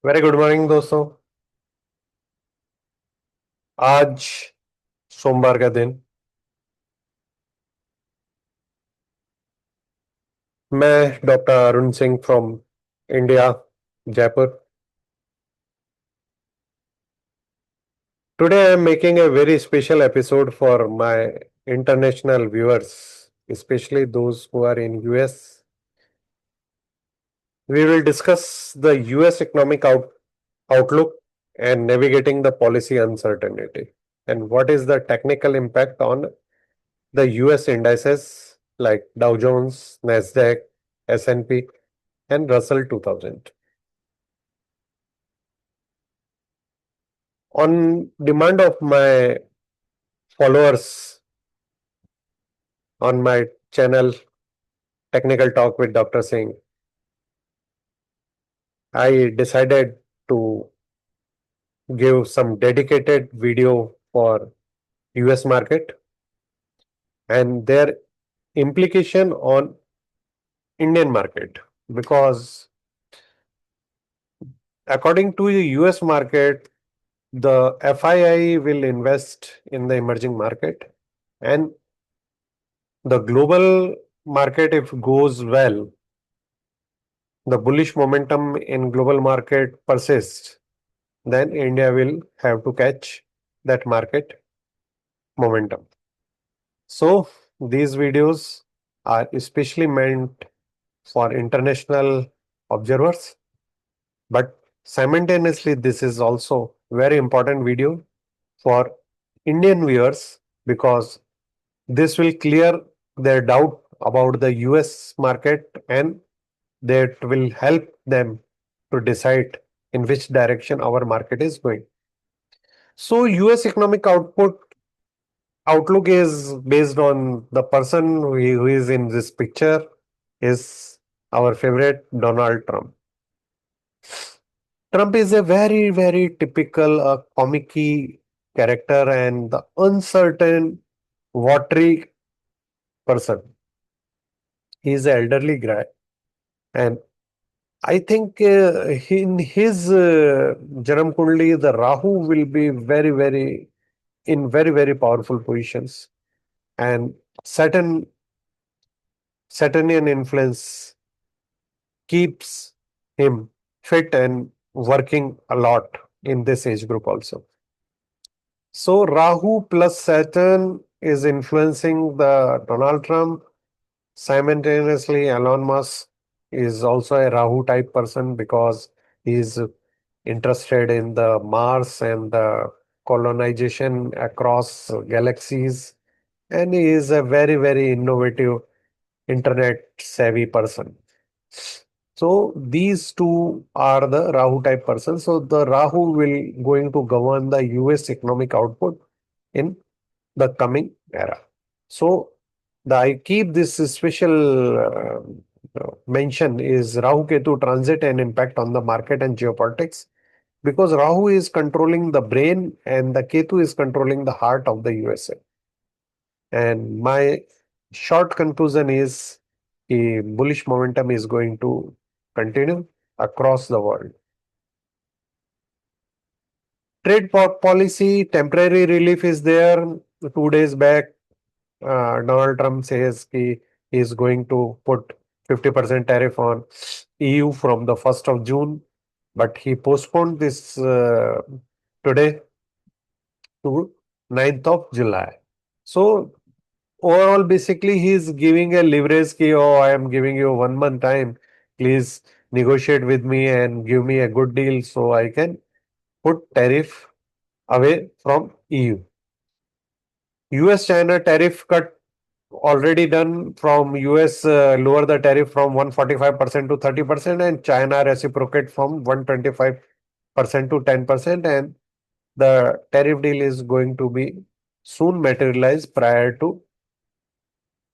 Very good morning दोस्तों। आज सोमवार का दिन। मैं doctor Arun Singh from India, Jaipur. Today I am making a very special episode for my international viewers, especially those who are in US. We will discuss the US economic outlook and navigating the policy uncertainty, and what is the technical impact on the US indices like Dow Jones, Nasdaq, S&P, and Russell 2000. On demand of my followers on my channel, Technical Talk with Dr. Singh, I decided to give some dedicated video for US market and their implication on Indian market, because according to the US market, the FII will invest in the emerging market, and the global market, if goes well, the bullish momentum in global market persists, then India will have to catch that market momentum. So these videos are especially meant for international observers, but simultaneously this is also very important video for Indian viewers, because this will clear their doubt about the US market, and that will help them to decide in which direction our market is going. So US economic outlook is based on the person who is in this picture, is our favorite Donald Trump. Trump is a very, very typical comic character and the uncertain, watery person. He is an elderly guy, and I think in his Jaram Kundli, the Rahu will be very, very in very, very powerful positions, and Saturn Saturnian influence keeps him fit and working a lot in this age group also. So Rahu plus Saturn is influencing the Donald Trump. Simultaneously, Elon Musk is also a Rahu type person, because he is interested in the Mars and the colonization across galaxies, and he is a very, very innovative internet savvy person. So these two are the Rahu type persons. So the Rahu will going to govern the US economic output in the coming era. So I keep this special mention is Rahu Ketu transit and impact on the market and geopolitics, because Rahu is controlling the brain and the Ketu is controlling the heart of the USA. And my short conclusion is the bullish momentum is going to continue across the world. Trade policy, temporary relief is there. 2 days back, Donald Trump says he is going to put 50% tariff on EU from the 1st of June, but he postponed this today to 9th of July. So overall, basically, he is giving a leverage ki, oh, I am giving you 1 month time. Please negotiate with me and give me a good deal so I can put tariff away from EU. US China tariff cut already done. From US lower the tariff from 145% to 30%, and China reciprocate from 125% to 10%, and the tariff deal is going to be soon materialized prior to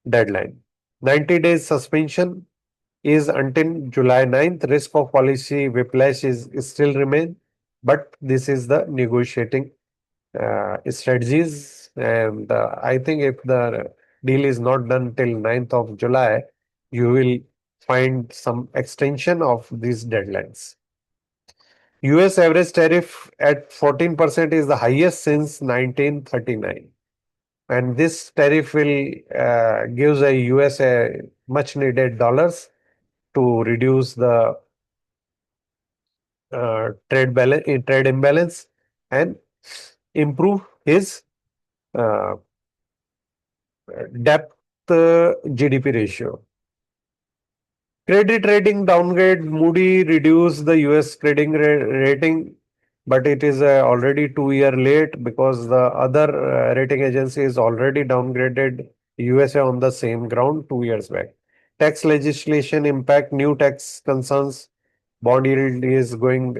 deadline. 90 days suspension is until July 9th. Risk of policy whiplash is still remain, but this is the negotiating strategies. And I think if the deal is not done till 9th of July, you will find some extension of these deadlines. US average tariff at 14% is the highest since 1939. And this tariff will gives a US a much needed dollars to reduce the trade imbalance and improve his uh, debt GDP ratio. Credit rating downgrade, Moody reduced the US rating, but it is already 2 year late because the other rating agency is already downgraded USA on the same ground 2 years back. Tax legislation impact, new tax concerns, bond yield is going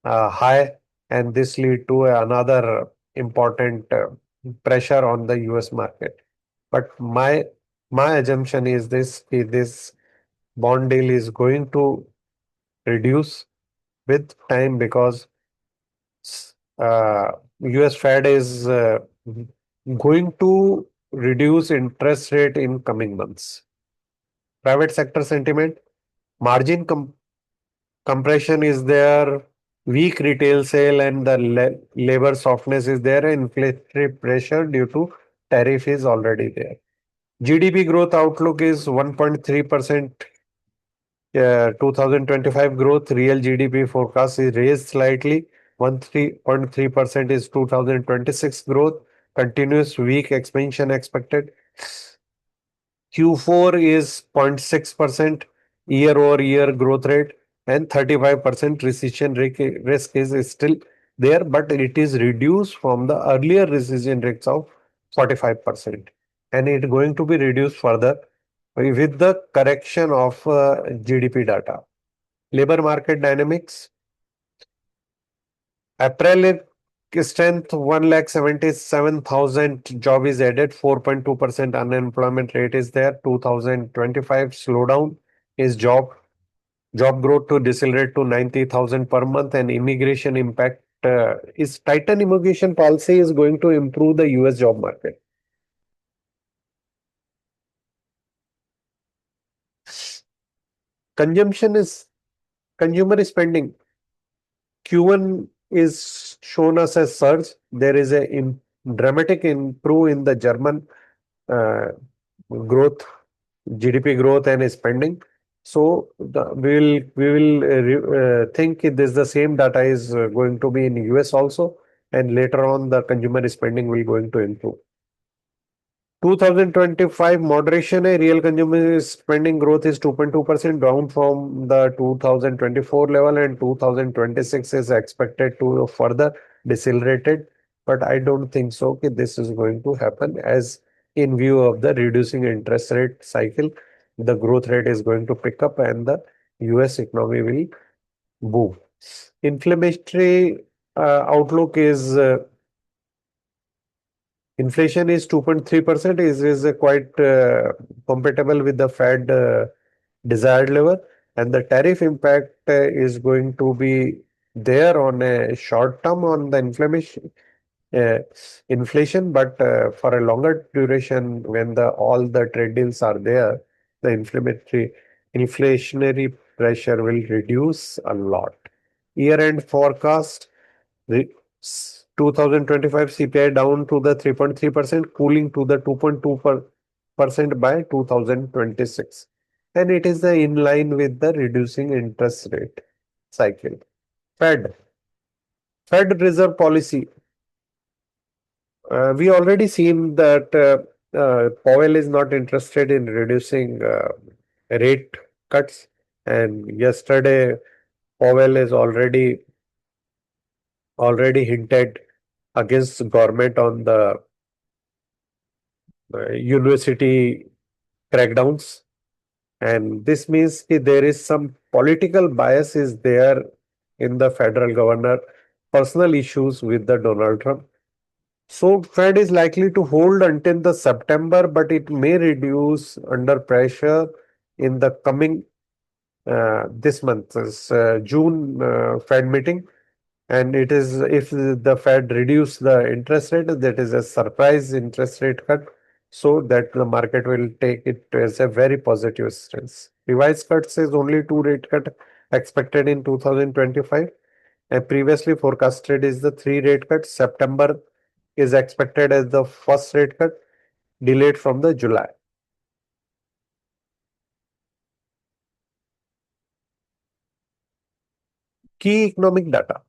high, and this lead to another important pressure on the US market. But my assumption is this bond deal is going to reduce with time because uh, US Fed is going to reduce interest rate in coming months. Private sector sentiment, margin compression is there, weak retail sale and the labor softness is there, and inflationary pressure due to tariff is already there. GDP growth outlook is 1.3%. 2025 growth, real GDP forecast is raised slightly. 13.3% is 2026 growth. Continuous weak expansion expected. Q4 is 0.6% year-over-year growth rate, and 35% recession risk is still there, but it is reduced from the earlier recession rates of 45%. And it going to be reduced further with the correction of GDP data. Labor market dynamics. April strength 1,77,000 job is added, 4.2% unemployment rate is there. 2025 slowdown is job growth to decelerate to 90,000 per month, and immigration impact is tighten immigration policy is going to improve the US job market. Consumption is consumer spending. Q1 is shown us as surge. There is a dramatic improve in the German uh, growth, GDP growth and spending. So we will think this the same data is going to be in US also, and later on the consumer spending will going to improve. 2025 moderation, a real consumer spending growth is 2.2% down from the 2024 level, and 2026 is expected to further decelerated. But I don't think so. Okay, this is going to happen as in view of the reducing interest rate cycle, the growth rate is going to pick up and the US economy will boom. Inflammatory outlook is inflation is 2.3%, is quite compatible with the Fed desired level, and the tariff impact is going to be there on a short term on the uh, inflation, but for a longer duration, when the all the trade deals are there, the inflationary pressure will reduce a lot. Year-end forecast. Re- 2025 CPI down to the 3.3%, cooling to the 2.2% by 2026. And it is in line with the reducing interest rate cycle. Fed. Fed Reserve Policy. We already seen that Powell is not interested in reducing rate cuts. And yesterday, Powell is already hinted against government on the university crackdowns, and this means that there is some political bias is there in the federal governor personal issues with the Donald Trump. So Fed is likely to hold until the September, but it may reduce under pressure in the coming this month June Fed meeting. And it is if the Fed reduce the interest rate, that is a surprise interest rate cut, so that the market will take it as a very positive stance. Revised cuts is only two rate cut expected in 2025. and previously forecasted is the three rate cuts. September is expected as the first rate cut, delayed from the July. Key economic data.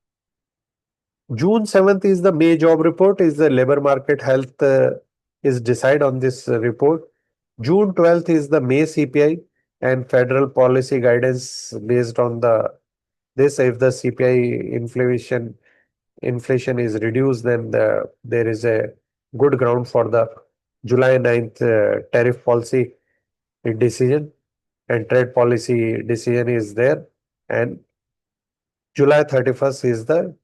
June 7th is the May job report, is the labor market health is decide on this report. June 12th is the May CPI and federal policy guidance based on the this. If the CPI inflation is reduced, then there is a good ground for the July 9th tariff policy decision, and trade policy decision is there. And July 31st is the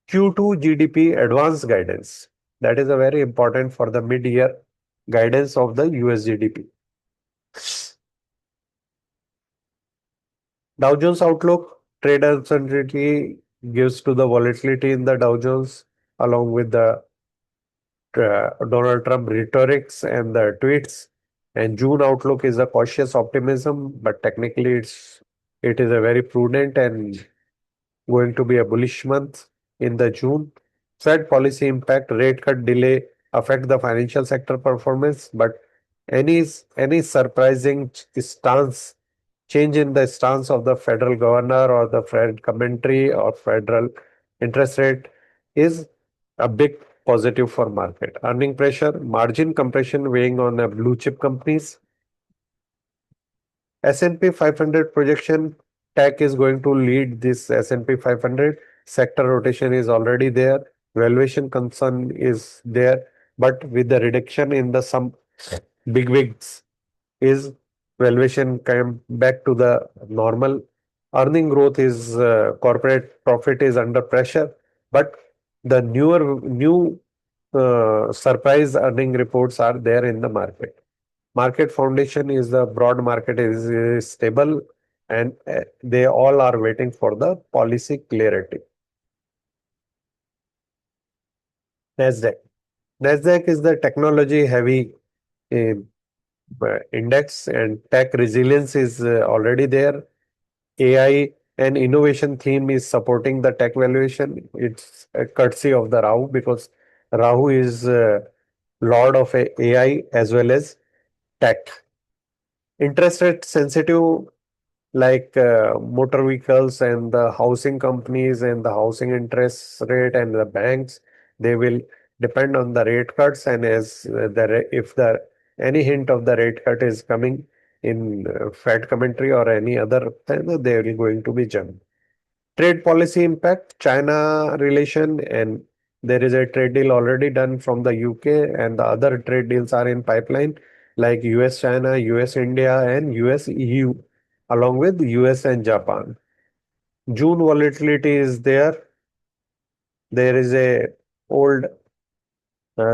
Q2 GDP advance guidance. That is a very important for the mid-year guidance of the US GDP. Dow Jones outlook, trade uncertainty gives to the volatility in the Dow Jones along with the Donald Trump rhetorics and the tweets. And June outlook is a cautious optimism, but technically it is a very prudent and going to be a bullish month in the June. Fed policy impact, rate cut delay affect the financial sector performance, but any surprising stance change in the stance of the federal governor or the Fed commentary or federal interest rate is a big positive for market. Earning pressure, margin compression weighing on the blue chip companies. S&P 500 projection, tech is going to lead this S&P 500. Sector rotation is already there. Valuation concern is there, but with the reduction in the some big wigs, is valuation came back to the normal. Earning growth is corporate profit is under pressure, but the new surprise earning reports are there in the market. Market foundation is the broad market is stable, and they all are waiting for the policy clarity. Nasdaq. Nasdaq is the technology heavy uh, index, and tech resilience is already there. AI and innovation theme is supporting the tech valuation. It's a courtesy of the Rahu, because Rahu is lord of AI as well as tech. Interest rate sensitive, like motor vehicles and the housing companies and the housing interest rate and the banks, they will depend on the rate cuts. And as if the any hint of the rate cut is coming in Fed commentary or any other, then they will going to be jumped. Trade policy impact, China relation, and there is a trade deal already done from the UK, and the other trade deals are in pipeline, like US China, US India, and US EU, along with US and Japan. June volatility is there. There is a old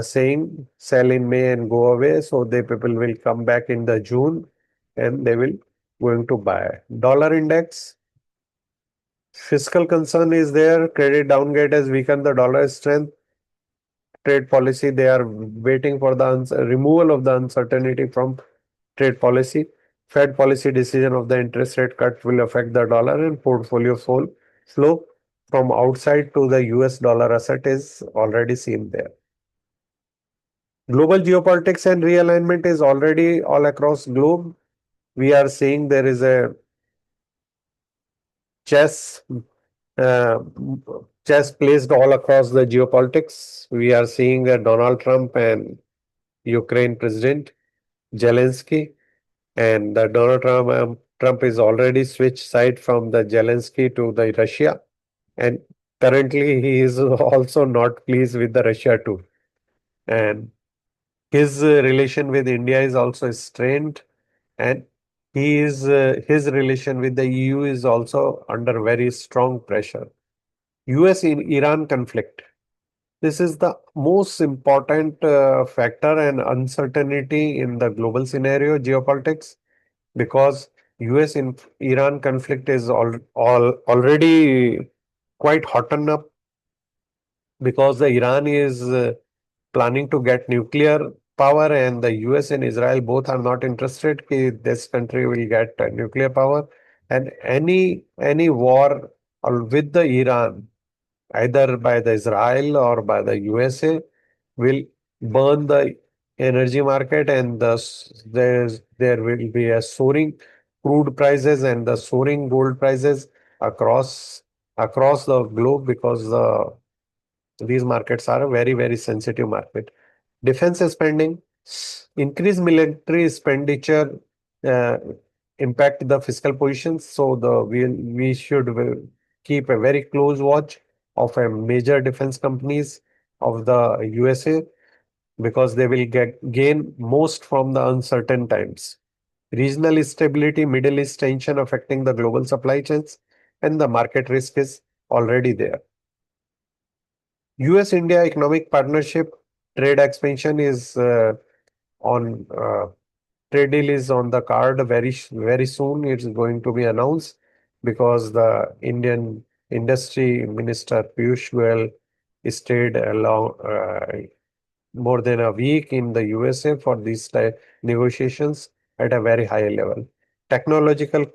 saying, sell in May and go away. So the people will come back in the June and they will going to buy. Dollar index, fiscal concern is there. Credit downgrade has weakened the dollar strength. Trade policy, they are waiting for the removal of the uncertainty from trade policy. Fed policy decision of the interest rate cut will affect the dollar, and portfolio flow from outside to the US dollar asset is already seen there. Global geopolitics and realignment is already all across globe. We are seeing there is a chess uh, chess placed all across the geopolitics. We are seeing Donald Trump and Ukraine President Zelensky, and the Trump is already switched side from the Zelensky to the Russia, and currently he is also not pleased with the Russia too, and his relation with India is also strained, and his relation with the EU is also under very strong pressure. US in Iran conflict. This is the most important factor and uncertainty in the global scenario geopolitics, because US in Iran conflict is already quite hottened up, because the Iran is planning to get nuclear power, and the US and Israel both are not interested that this country will get nuclear power. And any war or with the Iran, either by the Israel or by the USA, will burn the energy market, and thus there will be a soaring crude prices and the soaring gold prices across across the globe, because these markets are a very, very sensitive market. Defense spending, increased military expenditure uh, impact the fiscal positions. So we should keep a very close watch of a major defense companies of the USA, because they will gain most from the uncertain times. Regional instability, Middle East tension affecting the global supply chains, and the market risk is already there. US India economic partnership trade expansion is on trade deal is on the card very soon. It's going to be announced, because the Indian industry minister Piyush Goyal stayed along more than a week in the USA for these negotiations at a very high level. Technological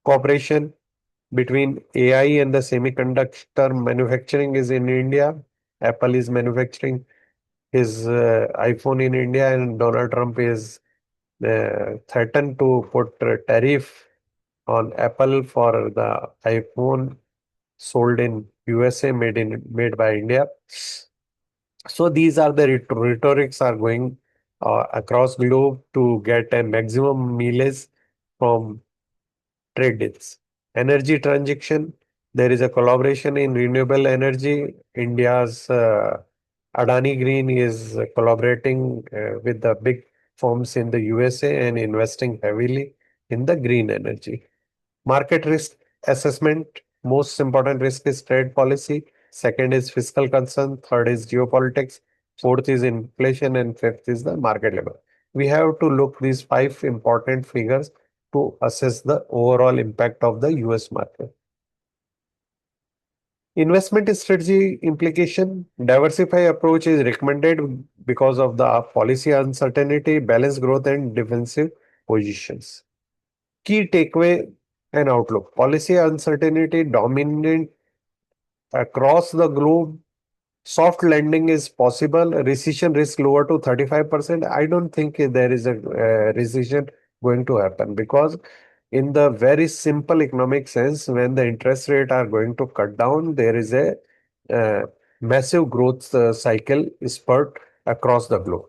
cooperation between AI and the semiconductor manufacturing is in India. Apple is manufacturing his iPhone in India, and Donald Trump is threatened to put a tariff on Apple for the iPhone sold in USA, made by India. So these are the rhetorics are going across globe to get a maximum mileage from trade deals. Energy transition, there is a collaboration in renewable energy. India's Adani Green is collaborating with the big firms in the USA and investing heavily in the green energy. Market risk assessment, most important risk is trade policy. Second is fiscal concern. Third is geopolitics. Fourth is inflation, and fifth is the market level. We have to look these five important figures to assess the overall impact of the US market. Investment strategy implication, diversify approach is recommended because of the policy uncertainty, balanced growth, and defensive positions. Key takeaway and outlook. Policy uncertainty dominant across the globe. Soft landing is possible. Recession risk lower to 35%. I don't think there is a recession going to happen, because in the very simple economic sense, when the interest rate are going to cut down, there is a uh, massive growth cycle spurt across the globe.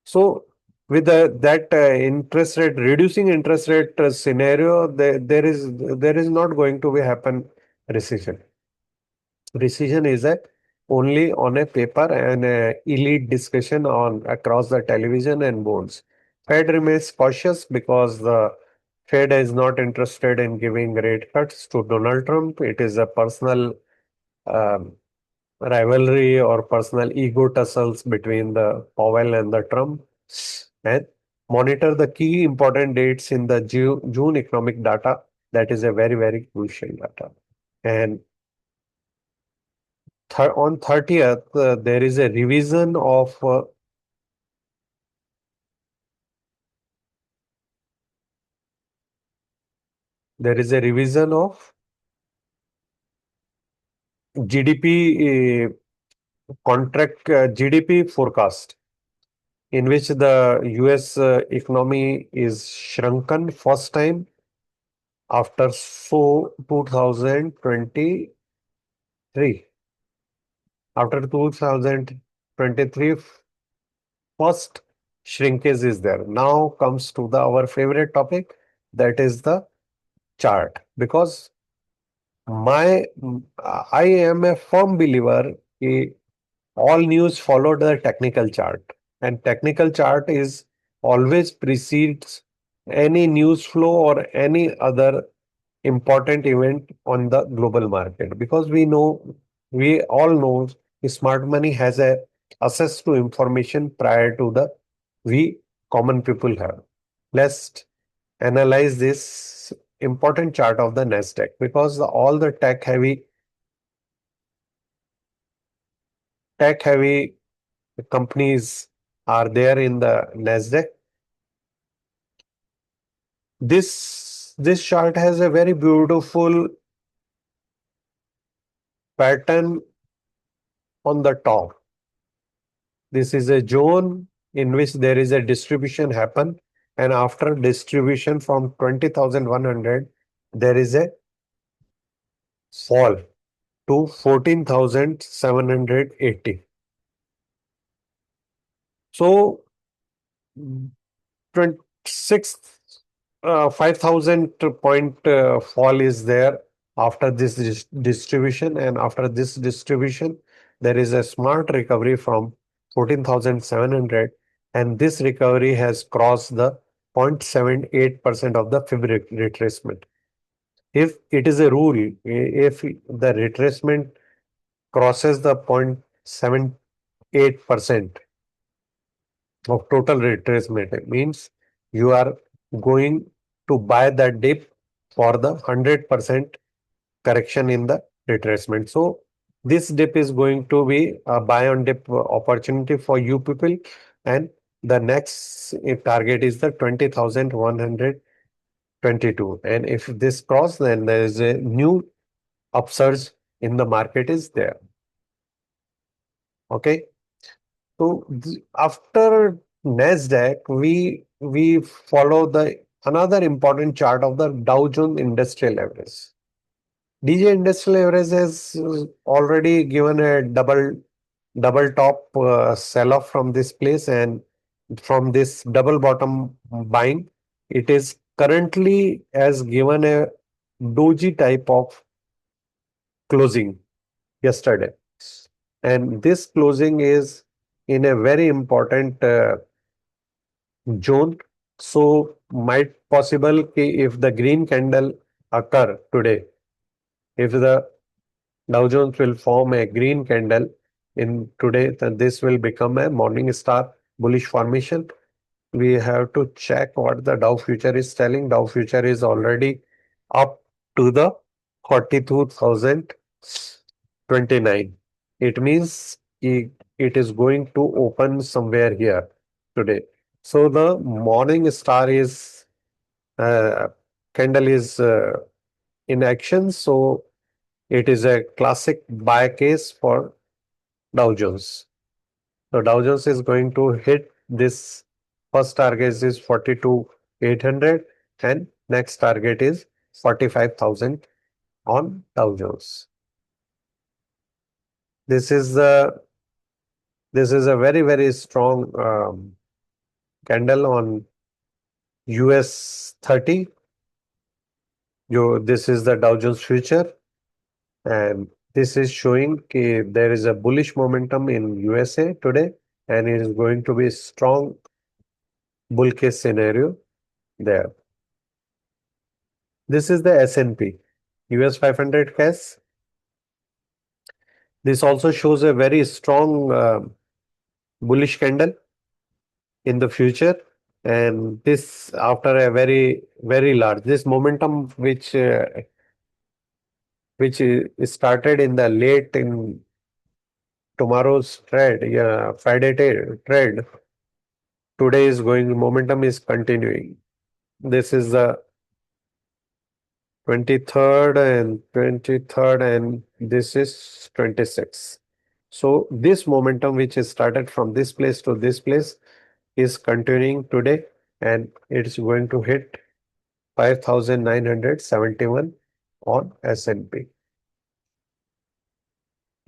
So with that interest rate, reducing interest rate scenario, there is not going to be happen recession. Recession is a only on a paper and a elite discussion on across the television and boards. Fed remains cautious because the Fed is not interested in giving rate cuts to Donald Trump. It is a personal um, rivalry or personal ego tussles between the Powell and the Trump, and monitor the key important dates in the June economic data. That is a very, very crucial data. And on 30th, there is a revision of GDP contract GDP forecast, in which the US economy is shrunken first time after 2023. After 2023, first shrinkage is there. Now comes to the our favorite topic, that is the chart. Because my I am a firm believer all news followed the technical chart, and technical chart is always precedes any news flow or any other important event on the global market, because we all know smart money has a access to information prior to the we common people have. Let's analyze this important chart of the Nasdaq, because all the tech heavy companies are there in the Nasdaq. This chart has a very beautiful pattern on the top. This is a zone in which there is a distribution happen, and after distribution from 20,100, there is a fall to 14,780. So 26 5,000 point fall is there after this distribution, and after this distribution there is a smart recovery from 14,700, and this recovery has crossed the 0.78% of the fib retracement. If it is a rule, if the retracement crosses the 0.78% of total retracement, it means you are going to buy that dip for the 100% correction in the retracement. So this dip is going to be a buy on dip opportunity for you people, and the next target is the 20,122, and if this cross, then there is a new upsurge in the market is there. Okay. So after Nasdaq, we follow the another important chart of the Dow Jones Industrial Average. DJ Industrial Average has already given a double top sell off from this place, and from this double bottom buying, it is currently has given a doji type of closing yesterday, and this closing is in a very important zone. So might possible if the green candle occur today, if the Dow Jones will form a green candle in today, then this will become a morning star bullish formation. We have to check what the Dow future is telling. Dow future is already up to the 42,029. It means it is going to open somewhere here today. So the morning star is uh, candle is in action. So it is a classic buy case for Dow Jones. So Dow Jones is going to hit this first target is 42,800, and next target is 45,000 on Dow Jones. This is the this is a very strong candle on US 30. This is the Dow Jones future, and this is showing there is a bullish momentum in USA today, and it is going to be strong bull case scenario there. This is the S&P US 500 case. This also shows a very strong bullish candle in the future, and this after a very large this momentum which started in the late in tomorrow's trade, yeah, Friday trade. Today is going momentum is continuing. This is the 23rd and this is 26. So this momentum which is started from this place to this place is continuing today, and it's going to hit 5,971 on S&P.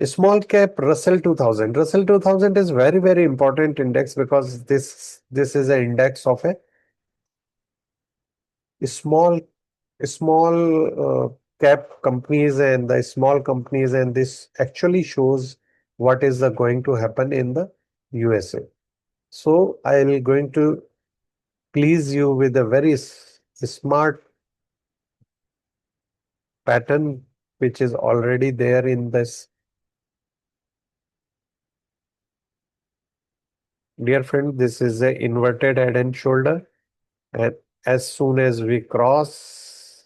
Small cap Russell 2000. Russell 2000 is very important index because this is an index of a small small cap companies and the small companies, and this actually shows what is going to happen in the USA. So I'll going to please you with a very smart pattern which is already there in this. Dear friend, this is a inverted head and shoulder, and as soon as we cross,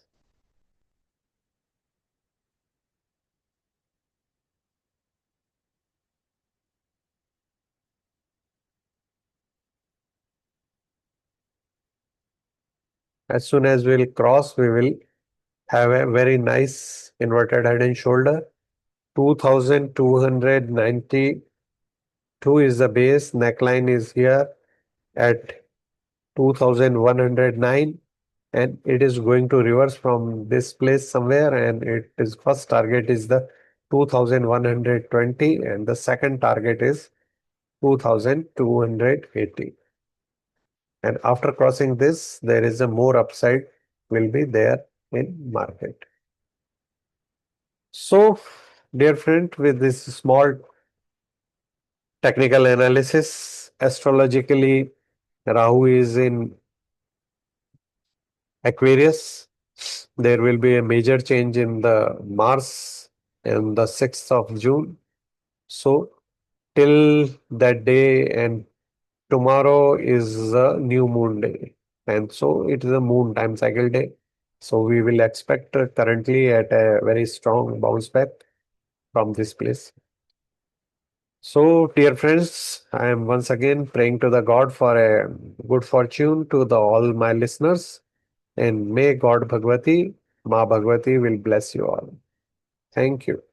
we'll cross, we will have a very nice inverted head and shoulder, 2292 is the base. Neckline is here at 2109, and it is going to reverse from this place somewhere, and it is first target is the 2120, and the second target is 2280. And after crossing this, there is a more upside will be there in market. So, dear friend, with this small technical analysis, astrologically, Rahu is in Aquarius. There will be a major change in the Mars on the 6th of June. So, till that day and tomorrow is a new moon day. And so it is a moon time cycle day. So we will expect currently at a very strong bounce back from this place. So, dear friends, I am once again praying to the God for a good fortune to the all my listeners, and may God Bhagwati, Ma Bhagwati will bless you all. Thank you.